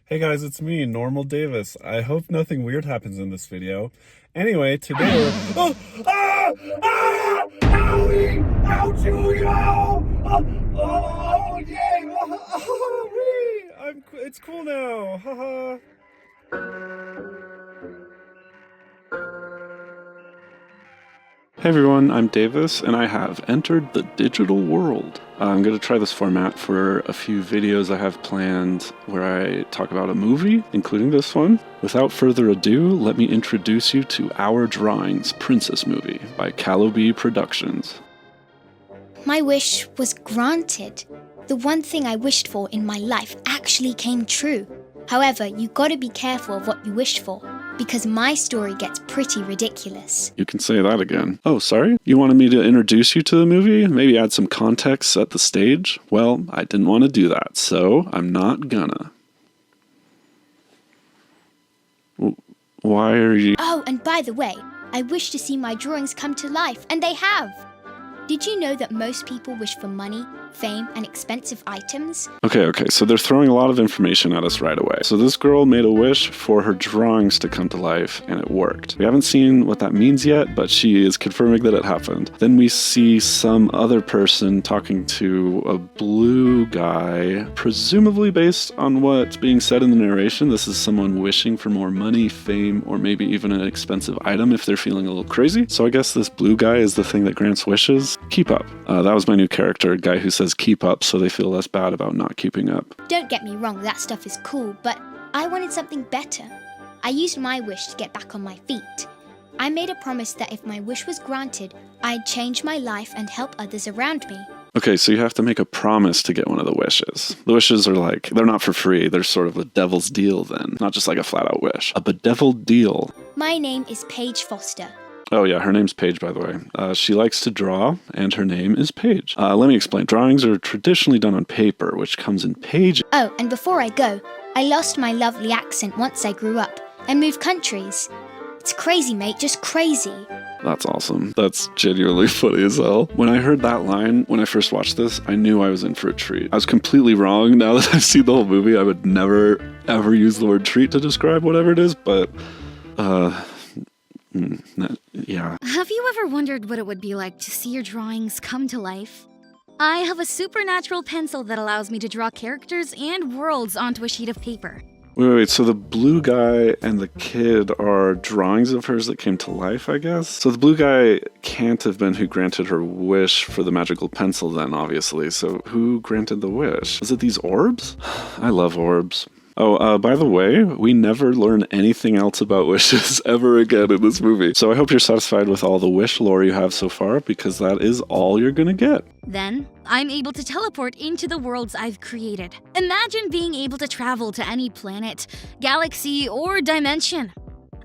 Hey guys, it's me, Normal Davis. I hope nothing weird happens in this video. Anyway, today we're... Oh! Ah! Ah! Owie! Ouchie! Oh! Oh! Yay! Oh, wee! It's cool now! Haha! Hey everyone, I'm Davis, and I have entered the digital world. I'm going to try this format for a few videos I have planned where I talk about a movie, including this one. Without further ado, let me introduce you to Our Drawings Princess Movie by Calobi Productions. My wish was granted. The one thing I wished for in my life actually came true. However, you gotta be careful of what you wish for, because my story gets pretty ridiculous. You can say that again. Oh, sorry? You wanted me to introduce you to the movie? Maybe add some context, set the stage? Well, I didn't want to do that, so I'm not gonna. Why are you... Oh, and by the way, I wish to see my drawings come to life, and they have! Did you know that most people wish for money, fame, and expensive items? Okay, so they're throwing a lot of information at us right away. So this girl made a wish for her drawings to come to life, and it worked. We haven't seen what that means yet, but she is confirming that it happened. Then we see some other person talking to a blue guy, presumably based on what's being said in the narration. This is someone wishing for more money, fame, or maybe even an expensive item if they're feeling a little crazy. So I guess this blue guy is the thing that grants wishes. Keep up. That was my new character, a guy who says keep up so they feel less bad about not keeping up. Don't get me wrong, that stuff is cool, but I wanted something better. I used my wish to get back on my feet. I made a promise that if my wish was granted, I'd change my life and help others around me. Okay, so you have to make a promise to get one of the wishes. The wishes are like, they're not for free, they're sort of a devil's deal then, not just like a flat out wish. A bedeviled deal. My name is Paige Foster. Oh yeah, her name's Paige, by the way. She likes to draw, and her name is Paige. Let me explain. Drawings are traditionally done on paper, which comes in pages. Oh, and before I go, I lost my lovely accent once I grew up and moved countries. It's crazy, mate, just crazy. That's awesome. That's genuinely funny as hell. When I heard that line, when I first watched this, I knew I was in for a treat. I was completely wrong. Now that I've seen the whole movie, I would never, ever use the word treat to describe whatever it is, but, yeah. Have you ever wondered what it would be like to see your drawings come to life? I have a supernatural pencil that allows me to draw characters and worlds onto a sheet of paper. Wait, so the blue guy and the kid are drawings of hers that came to life, I guess? So the blue guy can't have been who granted her wish for the magical pencil then, obviously. So who granted the wish? Is it these orbs? I love orbs. Oh, by the way, we never learn anything else about wishes ever again in this movie. So I hope you're satisfied with all the wish lore you have so far, because that is all you're gonna get. Then, I'm able to teleport into the worlds I've created. Imagine being able to travel to any planet, galaxy, or dimension.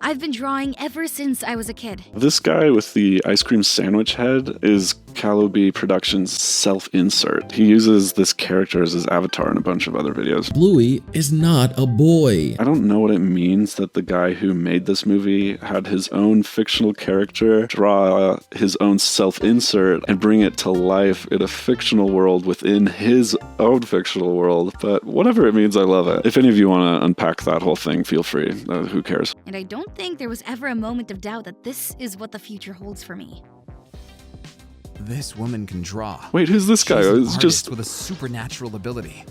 I've been drawing ever since I was a kid. This guy with the ice cream sandwich head is Calobi Productions' self-insert. He uses this character as his avatar in a bunch of other videos. Bluey is not a boy. I don't know what it means that the guy who made this movie had his own fictional character draw his own self-insert and bring it to life in a fictional world within his own fictional world. But whatever it means, I love it. If any of you want to unpack that whole thing, feel free. Who cares? And I don't think there was ever a moment of doubt that this is what the future holds for me. This woman can draw. Wait, who's this guy? She's an It's artist just with a supernatural ability.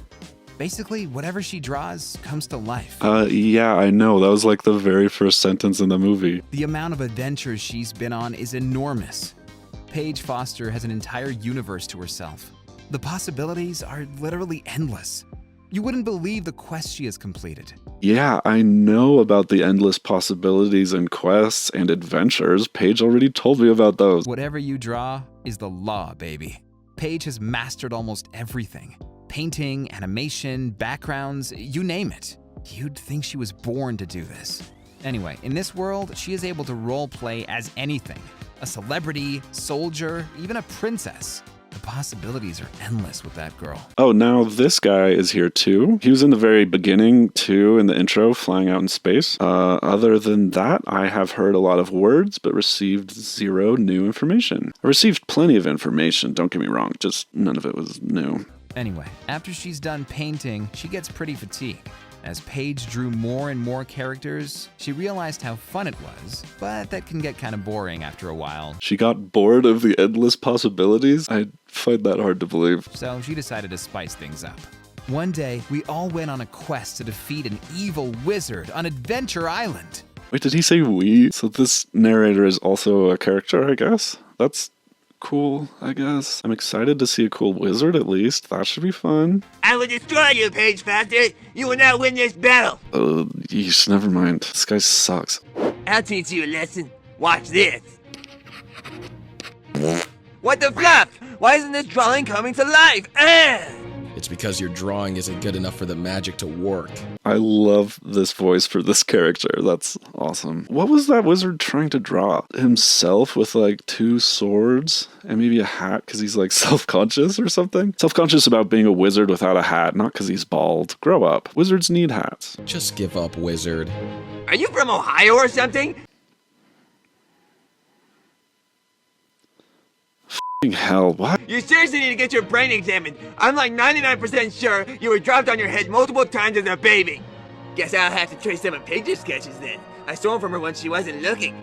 Basically, whatever she draws comes to life. yeah, I know. That was like the very first sentence in the movie. The amount of adventures she's been on is enormous. Paige Foster has an entire universe to herself. The possibilities are literally endless. You wouldn't believe the quest she has completed. Yeah, I know about the endless possibilities and quests and adventures. Paige already told me about those. Whatever you draw is the law, baby. Paige has mastered almost everything. Painting, animation, backgrounds, you name it. You'd think she was born to do this. Anyway, in this world, she is able to role-play as anything. A celebrity, soldier, even a princess. The possibilities are endless with that girl. Oh, now this guy is here too. He was in the very beginning too, in the intro, flying out in space. Other than that, I have heard a lot of words, but received zero new information. I received plenty of information, don't get me wrong, just none of it was new. Anyway, after she's done painting, she gets pretty fatigued. As Paige drew more and more characters, she realized how fun it was, but that can get kind of boring after a while. She got bored of the endless possibilities? I find that hard to believe. So she decided to spice things up. One day, we all went on a quest to defeat an evil wizard on Adventure Island. Wait, did he say we? So this narrator is also a character, I guess? That's cool, I guess. I'm excited to see a cool wizard, at least. That should be fun. I will destroy you, Page Faster. You will not win this battle. Yeesh, never mind. This guy sucks. I'll teach you a lesson. Watch this. What the fluff? Why isn't this drawing coming to life? It's because your drawing isn't good enough for the magic to work. I love this voice for this character. That's awesome. What was that wizard trying to draw? Himself with like 2 swords and maybe a hat because he's like self-conscious or something? Self-conscious about being a wizard without a hat, not because he's bald. Grow up. Wizards need hats. Just give up, wizard. Are you from Ohio or something? Hell, what? You seriously need to get your brain examined. I'm like 99% sure you were dropped on your head multiple times as a baby. Guess I'll have to trace some of Paige's sketches then. I stole them from her when she wasn't looking.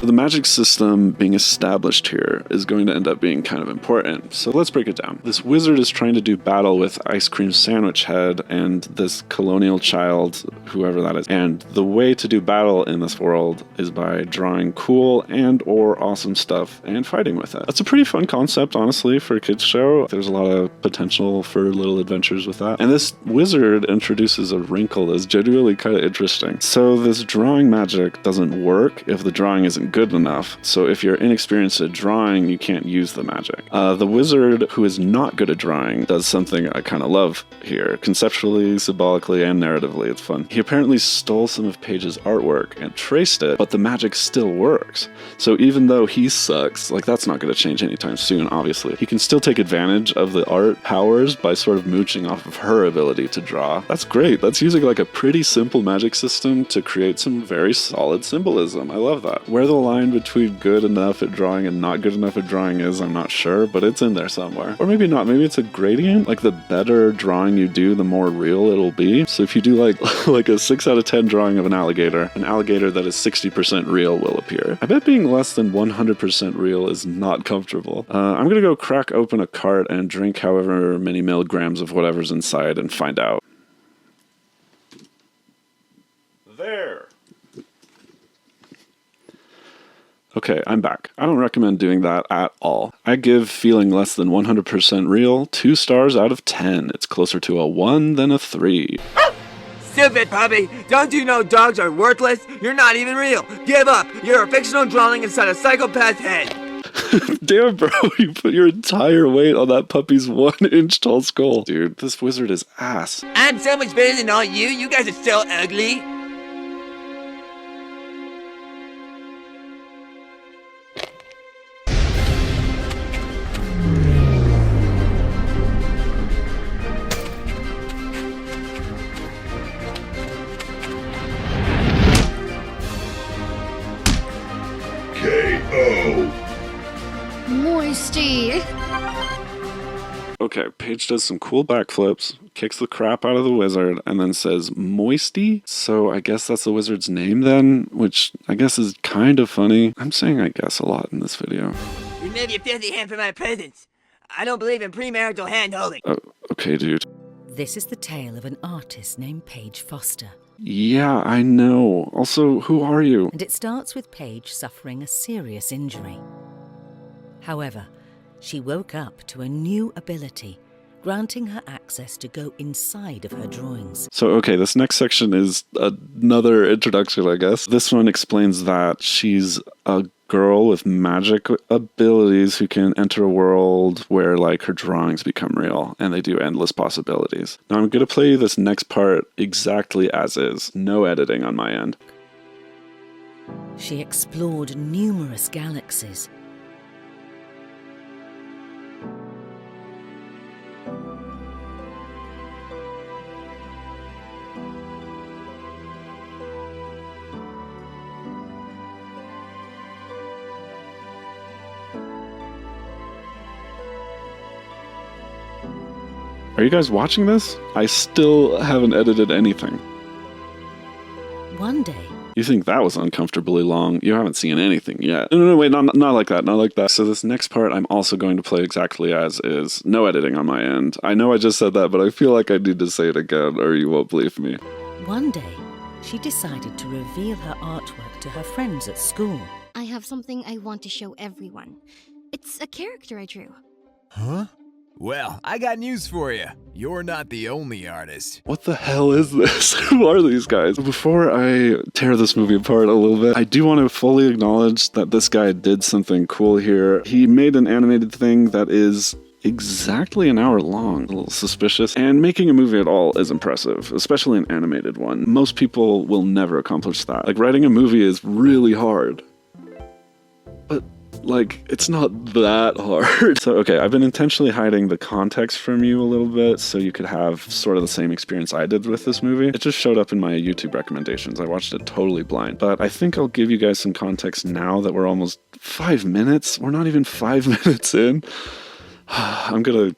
The magic system being established here is going to end up being kind of important. So let's break it down. This wizard is trying to do battle with Ice Cream Sandwich Head and this colonial child, whoever that is. And the way to do battle in this world is by drawing cool and or awesome stuff and fighting with it. That's a pretty fun concept, honestly, for a kids show. There's a lot of potential for little adventures with that. And this wizard introduces a wrinkle that's genuinely kind of interesting. So this drawing magic doesn't work if the drawing isn't good enough. So if you're inexperienced at drawing, you can't use the magic. The wizard who is not good at drawing does something I kind of love here. Conceptually, symbolically, and narratively, it's fun. He apparently stole some of Paige's artwork and traced it, but the magic still works. So even though he sucks, like that's not going to change anytime soon, obviously. He can still take advantage of the art powers by sort of mooching off of her ability to draw. That's great. That's using like a pretty simple magic system to create some very solid symbolism. I love that. Where the line between good enough at drawing and not good enough at drawing is, I'm not sure, but it's in there somewhere. Or maybe not. Maybe it's a gradient. Like the better drawing you do, the more real it'll be. So if you do like a 6 out of 10 drawing of an alligator that is 60% real will appear. I bet being less than 100% real is not comfortable. I'm gonna go crack open a cart and drink however many milligrams of whatever's inside and find out. There. Okay, I'm back. I don't recommend doing that at all. I give feeling less than 100% real 2 stars out of 10. It's closer to a 1 than a 3. Stupid puppy! Don't you know dogs are worthless? You're not even real! Give up! You're a fictional drawing inside a psychopath's head! Damn, bro, you put your entire weight on that puppy's 1-inch tall skull. Dude, this wizard is ass. I'm so much better than all you! You guys are so ugly! Moisty. Okay, Paige does some cool backflips, kicks the crap out of the wizard, and then says Moisty? So I guess that's the wizard's name then, which I guess is kind of funny. I'm saying I guess a lot in this video. Remove your filthy hand from my presence! I don't believe in premarital hand-holding! Okay, dude. This is the tale of an artist named Paige Foster. Yeah, I know. Also, who are you? And it starts with Paige suffering a serious injury. However, she woke up to a new ability, granting her access to go inside of her drawings. So, okay, this next section is another introduction, I guess. This one explains that she's a girl with magic abilities who can enter a world where, like, her drawings become real, and they do endless possibilities. Now, I'm going to play you this next part exactly as is. No editing on my end. She explored numerous galaxies, Are you guys watching this? I still haven't edited anything. One day, You think that was uncomfortably long? You haven't seen anything yet. No, wait, not like that, not like that. So this next part, I'm also going to play exactly as is. No editing on my end. I know I just said that, but I feel like I need to say it again, or you won't believe me. one day, she decided to reveal her artwork to her friends at school. I have something I want to show everyone. It's a character I drew. Huh? Well, I got news for you. You're not the only artist. What the hell is this? Who are these guys? Before I tear this movie apart a little bit, I do want to fully acknowledge that this guy did something cool here. He made an animated thing that is exactly an hour long. A little suspicious. And making a movie at all is impressive, especially an animated one. Most people will never accomplish that. Like, writing a movie is really hard. But like, it's not that hard. So, okay, I've been intentionally hiding the context from you a little bit so you could have sort of the same experience I did with this movie. It just showed up in my YouTube recommendations. I watched it totally blind. But I think I'll give you guys some context now that we're almost 5 minutes. We're not even 5 minutes in. I'm gonna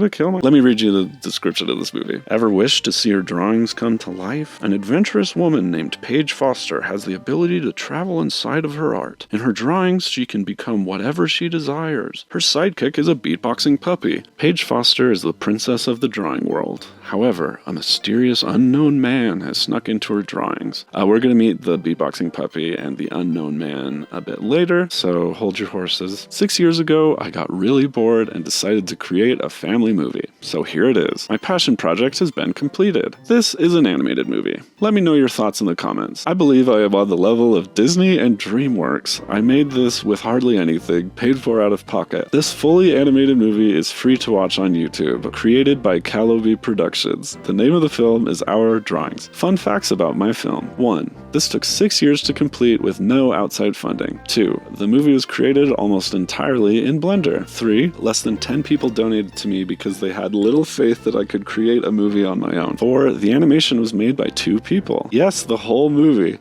kill my... Let me read you the description of this movie. Ever wish to see her drawings come to life? An adventurous woman named Paige Foster has the ability to travel inside of her art. In her drawings, she can become whatever she desires. Her sidekick is a beatboxing puppy. Paige Foster is the princess of the drawing world. However, a mysterious unknown man has snuck into her drawings. We're gonna meet the beatboxing puppy and the unknown man a bit later, so hold your horses. 6 years ago, I got really bored and decided to create a family movie. So here it is. My passion project has been completed. This is an animated movie. Let me know your thoughts in the comments. I believe I am on the level of Disney and DreamWorks. I made this with hardly anything, paid for out of pocket. This fully animated movie is free to watch on YouTube, created by Calobi Productions. The name of the film is Our Drawings. Fun facts about my film. 1. This took 6 years to complete with no outside funding. 2. The movie was created almost entirely in Blender. 3. Less than 10 people donated to me because they had little faith that I could create a movie on my own. 4. The animation was made by 2 people. Yes, the whole movie.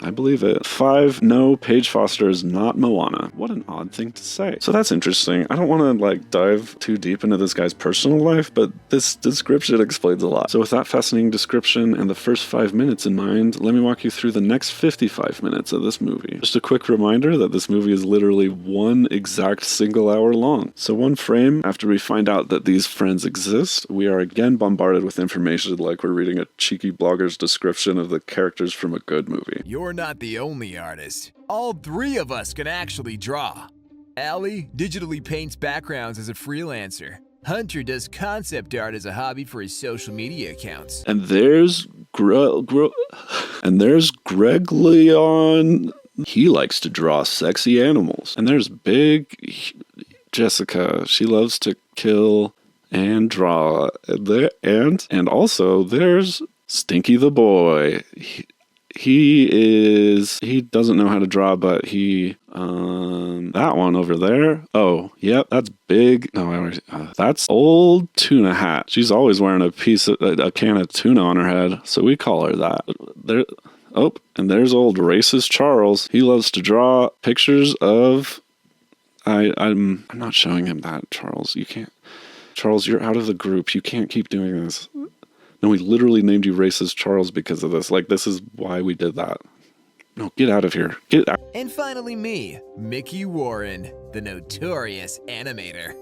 I believe it. 5. No, Paige Foster is not Moana. What an odd thing to say. So that's interesting. I don't want to dive too deep into this guy's personal life, but this description explains a lot. So with that fascinating description and the first 5 minutes in mind, let me walk you through the next 55 minutes of this movie. Just a quick reminder that this movie is literally one exact single hour long. So one frame after we find out that these friends exist, we are again bombarded with information like we're reading a cheeky blogger's description of the characters from a good movie. You're not the only artist. All 3 of us can actually draw. Allie digitally paints backgrounds as a freelancer. Hunter does concept art as a hobby for his social media accounts. And there's Greg Leon. He likes to draw sexy animals. And there's Big Jessica. She loves to kill and draw. And also there's Stinky the Boy. He doesn't know how to draw, but that one over there. Oh, yep, that's Big. No, that's Old Tuna Hat. She's always wearing a can of tuna on her head, so we call her that. And there's old racist Charles. He loves to draw pictures of. I'm not showing him that, Charles. You can't. Charles, you're out of the group. You can't keep doing this. No, we literally named you racist Charles because of this. This is why we did that. No, get out of here. Get out. And finally me, Mickey Warren, the notorious animator.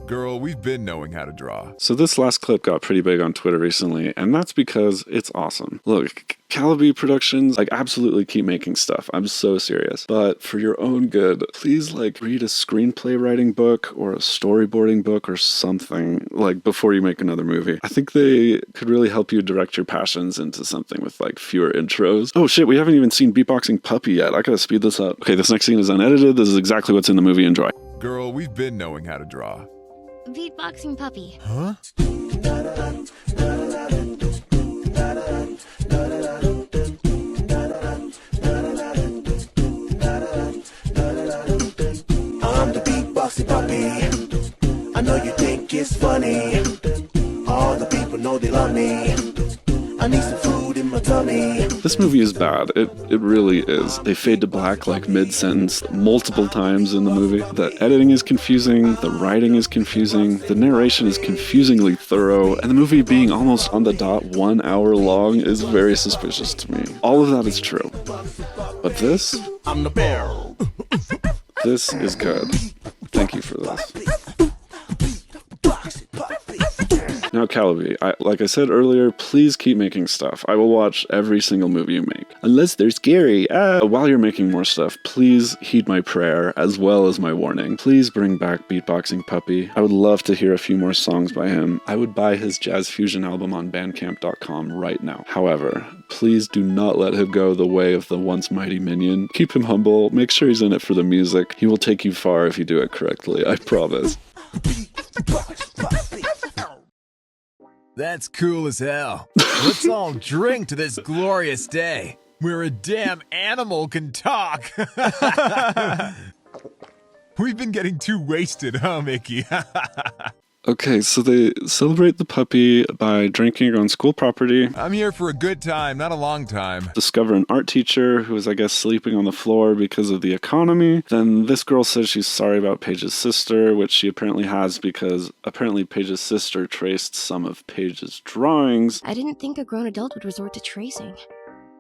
Girl, we've been knowing how to draw. So this last clip got pretty big on Twitter recently, and that's because it's awesome. Look, Calobi Productions, absolutely keep making stuff. I'm so serious. But for your own good, please, read a screenplay writing book or a storyboarding book or something, before you make another movie. I think they could really help you direct your passions into something with, fewer intros. Oh shit, we haven't even seen Beatboxing Puppy yet. I gotta speed this up. Okay, this next scene is unedited. This is exactly what's in the movie. Enjoy. Girl, we've been knowing how to draw. Beatboxing puppy. Huh? I'm the beatboxing puppy. I know you think it's funny. All the people know they love me. I need some food in my tummy. This movie is bad. It really is. They fade to black like mid-sentence multiple times in the movie. The editing is confusing, the writing is confusing, the narration is confusingly thorough, and the movie being almost on the dot 1 hour long is very suspicious to me. All of that is true. But this? I'm the bear. This is good. Thank you for this. Now, Calobi, like I said earlier, please keep making stuff. I will watch every single movie you make. Unless they're scary. While you're making more stuff, please heed my prayer as well as my warning. Please bring back Beatboxing Puppy. I would love to hear a few more songs by him. I would buy his jazz fusion album on bandcamp.com right now. However, please do not let him go the way of the once mighty Minion. Keep him humble. Make sure he's in it for the music. He will take you far if you do it correctly. I promise. That's cool as hell. Let's all drink to this glorious day, where a damn animal can talk. We've been getting too wasted, huh, Mickey? Okay, so they celebrate the puppy by drinking on school property. I'm here for a good time, not a long time. Discover an art teacher who is, I guess, sleeping on the floor because of the economy. Then this girl says she's sorry about Paige's sister, which she apparently has because apparently Paige's sister traced some of Paige's drawings. I didn't think a grown adult would resort to tracing.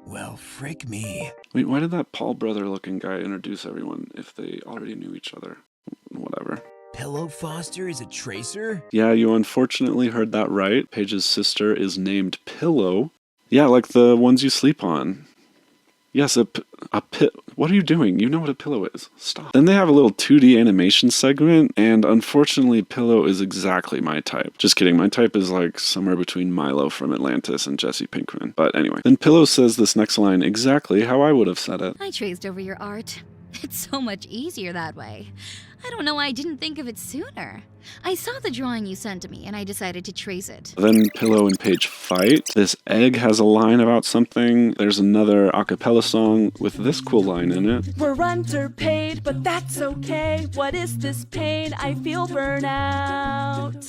Well, frick me. Wait, why did that Paul brother-looking guy introduce everyone if they already knew each other? Whatever. Pillow Foster is a tracer? Yeah, you unfortunately heard that right. Paige's sister is named Pillow. Yeah, like the ones you sleep on. Yes, what are you doing? You know what a pillow is. Stop. Then they have a little 2D animation segment, and unfortunately Pillow is exactly my type. Just kidding, my type is like somewhere between Milo from Atlantis and Jesse Pinkman. But anyway, then Pillow says this next line exactly how I would have said it. I traced over your art. It's so much easier that way. I don't know why I didn't think of it sooner. I saw the drawing you sent to me and I decided to trace it. Then Pillow and Paige fight. This egg has a line about something. There's another a cappella song with this cool line in it. We're underpaid, but that's okay. What is this pain? I feel burnout.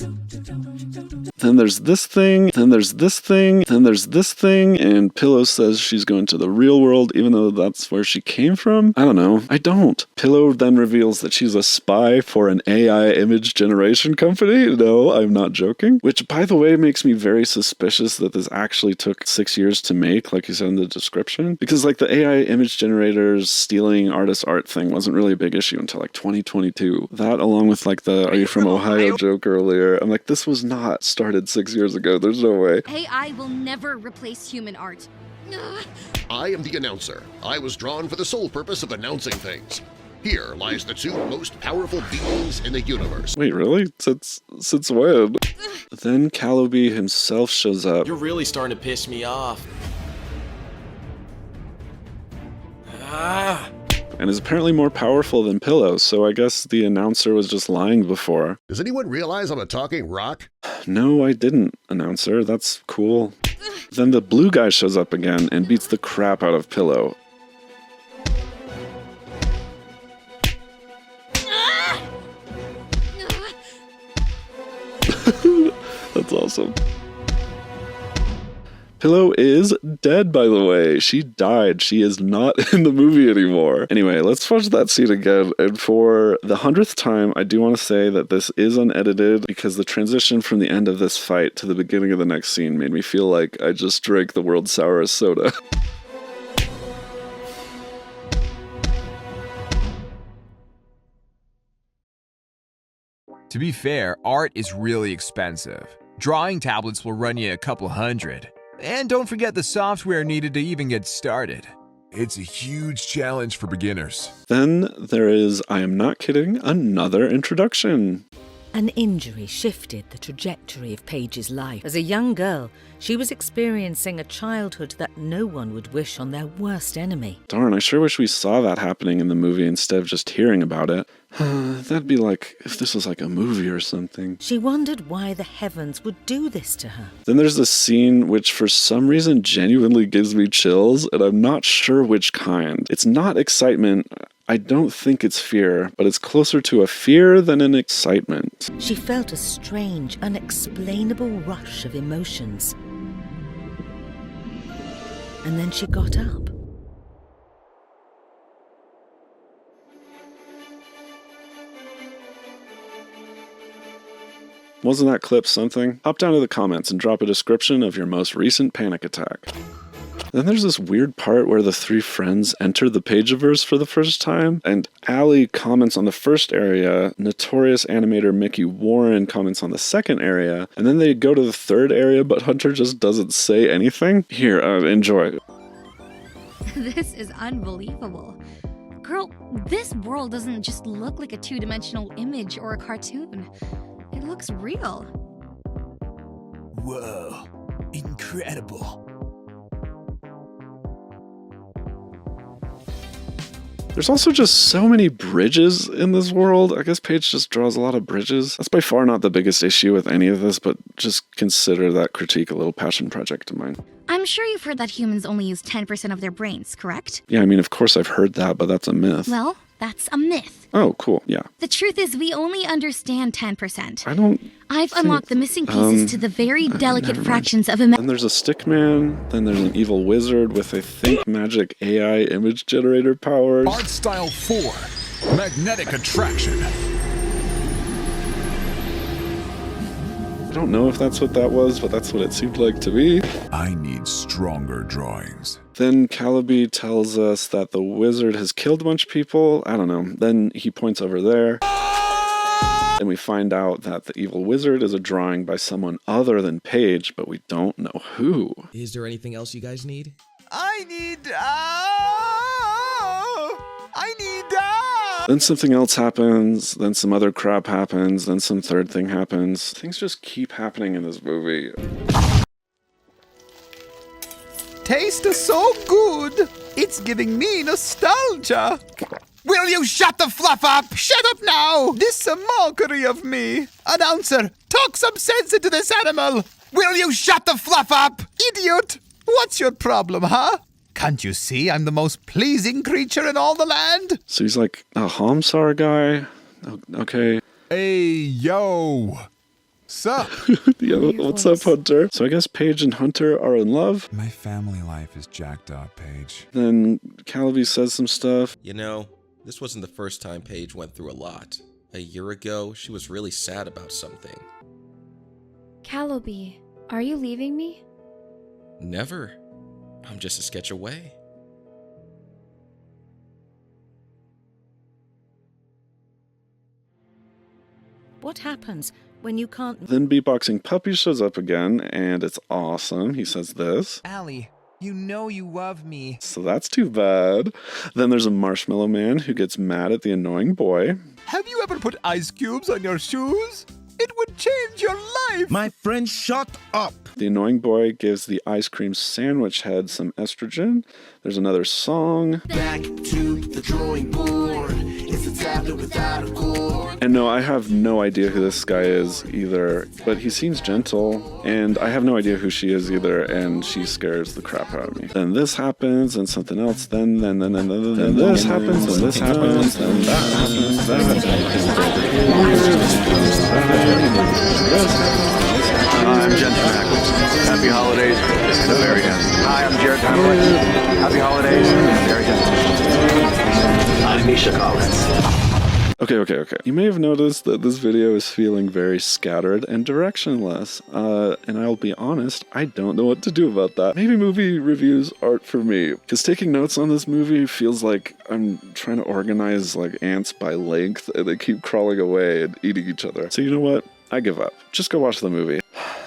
Then there's this thing, then there's this thing, then there's this thing, and Pillow says she's going to the real world even though that's where she came from? I don't know. I don't. Pillow then reveals that she's a spy for an AI image generation company. No, I'm not joking. Which, by the way, makes me very suspicious that this actually took 6 years to make, like you said in the description. Because like the AI image generators stealing artists' art thing wasn't really a big issue until like 2022. That along with like the "Are you from Ohio?" joke earlier. I'm like, this was not started 6 years ago. There's no way. AI will never replace human art. I am the announcer. I was drawn for the sole purpose of announcing things. Here lies the two most powerful beings in the universe. Wait, really? Since when? Then Calobi himself shows up. You're really starting to piss me off. And is apparently more powerful than Pillow, so I guess the announcer was just lying before. Does anyone realize I'm a talking rock? No, I didn't, announcer. That's cool. Then the blue guy shows up again and beats the crap out of Pillow. That's awesome. Pillow is dead, by the way. She died. She is not in the movie anymore. Anyway, let's watch that scene again. And for the 100th time, I do want to say that this is unedited because the transition from the end of this fight to the beginning of the next scene made me feel like I just drank the world's sourest soda. To be fair, art is really expensive. Drawing tablets will run you a couple $100. And don't forget the software needed to even get started. It's a huge challenge for beginners. Then there is, I am not kidding, another introduction. An injury shifted the trajectory of Paige's life. As a young girl, she was experiencing a childhood that no one would wish on their worst enemy. Darn, I sure wish we saw that happening in the movie instead of just hearing about it. That'd be like if this was like a movie or something. She wondered why the heavens would do this to her. Then there's this scene which for some reason genuinely gives me chills, and I'm not sure which kind. It's not excitement. I don't think it's fear, but it's closer to a fear than an excitement. She felt a strange, unexplainable rush of emotions. and then she got up. Wasn't that clip something? Hop down to the comments and drop a description of your most recent panic attack. Then there's this weird part where the three friends enter the Pageverse for the first time, and Allie comments on the first area, notorious animator Mickey Warren comments on the second area, and then they go to the third area, but Hunter just doesn't say anything. Here, enjoy. This is unbelievable. Girl, this world doesn't just look like a two-dimensional image or a cartoon. It looks real. Whoa, incredible. There's also just so many bridges in this world. I guess Paige just draws a lot of bridges. That's by far not the biggest issue with any of this, but just consider that critique a little passion project of mine. I'm sure you've heard that humans only use 10% of their brains, correct? Yeah, I mean, of course I've heard that, but that's a myth. Well, that's a myth. Oh, cool, yeah. The truth is we only understand 10%. I've unlocked the missing pieces to the very delicate fractions of a... Then there's a stick man, then there's an evil wizard with, I think, magic AI image generator powers. Art style 4, magnetic attraction. I don't know if that's what that was, but that's what it seemed like to me. I need stronger drawings. Then Calobi tells us that the wizard has killed a bunch of people. I don't know. Then he points over there. And we find out that the evil wizard is a drawing by someone other than Paige, but we don't know who. Is there anything else you guys need? Then something else happens, then some other crap happens, then some third thing happens. Things just keep happening in this movie. Taste is so good, it's giving me nostalgia. Will you shut the fluff up? Shut up now! This a mockery of me. Announcer, talk some sense into this animal. Will you shut the fluff up? Idiot! What's your problem, huh? Can't you see I'm the most pleasing creature in all the land? So he's like a Hamsar guy? Okay. Hey, yo. Sup? Yo, what's up, Hunter? So I guess Paige and Hunter are in love. My family life is jacked up, Paige. Then Calobi says some stuff. You know, this wasn't the first time Paige went through a lot. A year ago, she was really sad about something. Calobi, are you leaving me? Never. I'm just a sketch away. What happens when you can't... Then Beatboxing Puppy shows up again, and it's awesome. He says this. Allie, you know you love me. So that's too bad. Then there's a Marshmallow Man who gets mad at the annoying boy. Have you ever put ice cubes on your shoes? It would change your life. My friend, shut up. The annoying boy gives the ice cream sandwich head some estrogen. There's another song. Back to the drawing board. It's a tablet without a cord. And no, I have no idea who this guy is either, but he seems gentle, and I have no idea who she is either, and she scares the crap out of me. Then this happens, and something else, then this happens, and this happens, then that happens, I'm Jensen Ackles. Happy holidays. This is the very end. Hi, I'm Jared Hamlin. Happy holidays. Very end. I'm Misha Collins. Okay. You may have noticed that this video is feeling very scattered and directionless, and I'll be honest, I don't know what to do about that. Maybe movie reviews aren't for me, because taking notes on this movie feels like I'm trying to organize like ants by length, and they keep crawling away and eating each other. So you know what? I give up. Just go watch the movie.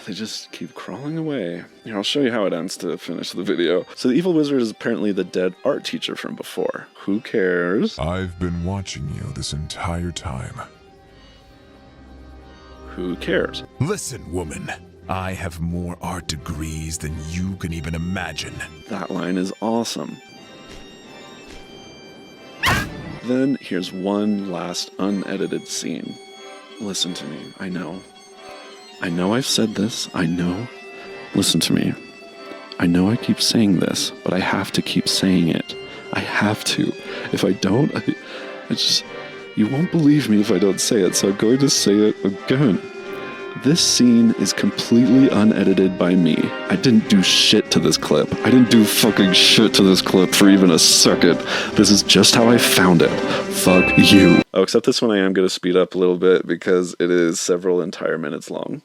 They just keep crawling away. Here, I'll show you how it ends to finish the video. So the evil wizard is apparently the dead art teacher from before. Who cares? I've been watching you this entire time. Who cares? Listen, woman. I have more art degrees than you can even imagine. That line is awesome. Then here's one last unedited scene. Listen to me. I know I've said this. I know. Listen to me. I know I keep saying this, but I have to keep saying it. I have to. If I don't, you won't believe me if I don't say it, so I'm going to say it again. This scene is completely unedited by me. I didn't do shit to this clip. I didn't do fucking shit to this clip for even a second. This is just how I found it. Fuck you. Oh, except this one I am going to speed up a little bit because it is several entire minutes long.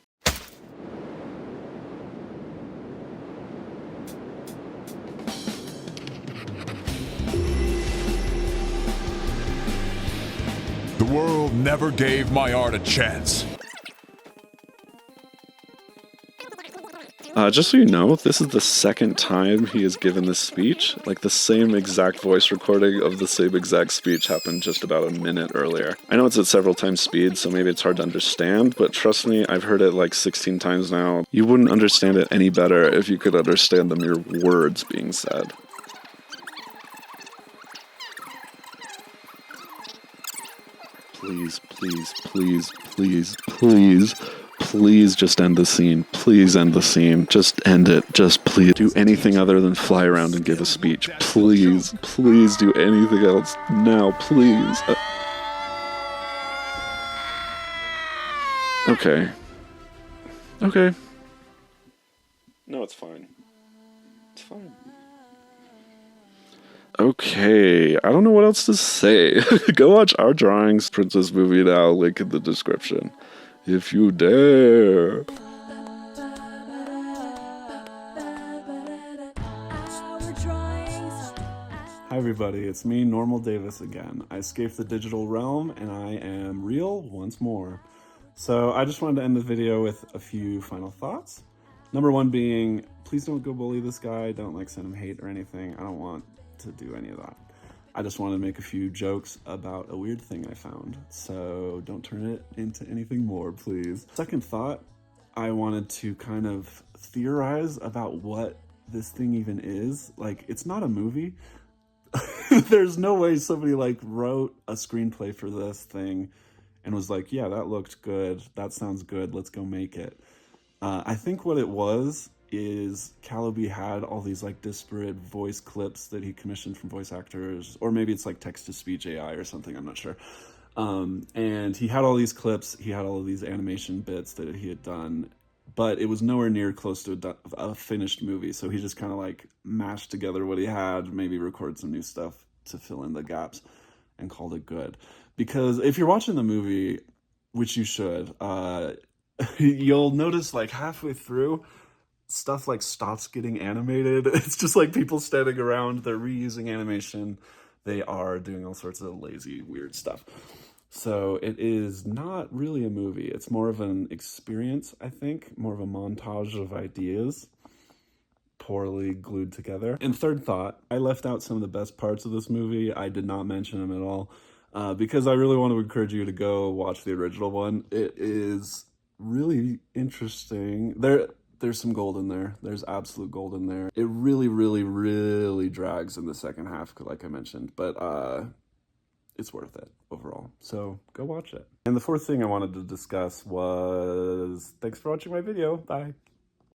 The world never gave my art a chance. Just so you know, this is the second time he has given this speech. Like, the same exact voice recording of the same exact speech happened just about a minute earlier. I know it's at several times speed, so maybe it's hard to understand, but trust me, I've heard it like 16 times now. You wouldn't understand it any better if you could understand the mere words being said. Please, please, please, please, please. Please just end the scene. Please end the scene. Just end it. Just please do anything other than fly around and give a speech. Please, please do anything else now, please. Okay. Okay. No, it's fine. It's fine. Okay, I don't know what else to say. Go watch Our Drawings Princess movie now, link in the description. If you dare. Hi everybody, it's me, Normal Davis again. I escaped the digital realm and I am real once more. So I just wanted to end the video with a few final thoughts. Number one being, please don't go bully this guy, don't like send him hate or anything. I don't want to do any of that. I just want to make a few jokes about a weird thing I found, so don't turn it into anything more, please. Second thought, I wanted to kind of theorize about what this thing even is. Like, it's not a movie. There's no way somebody like wrote a screenplay for this thing and was like, yeah, that looked good, that sounds good, let's go make it. I think what it was is Calobi had all these like disparate voice clips that he commissioned from voice actors, or maybe it's like text-to-speech AI or something, I'm not sure. And he had all these clips, he had all of these animation bits that he had done, but it was nowhere near close to a finished movie, so he just kind of like mashed together what he had, maybe recorded some new stuff to fill in the gaps, and called it good. Because if you're watching the movie, which you should, you'll notice like halfway through, stuff like stops getting animated. It's just like people standing around, they're reusing animation, they are doing all sorts of lazy, weird stuff. So it is not really a movie, it's more of an experience, I think, more of a montage of ideas, poorly glued together. And third thought, I left out some of the best parts of this movie. I did not mention them at all, because I really want to encourage you to go watch the original one. It is really interesting. There's some gold in there. There's absolute gold in there. It really, really, really drags in the second half, like I mentioned, but it's worth it overall. So go watch it. And the fourth thing I wanted to discuss was, thanks for watching my video. Bye.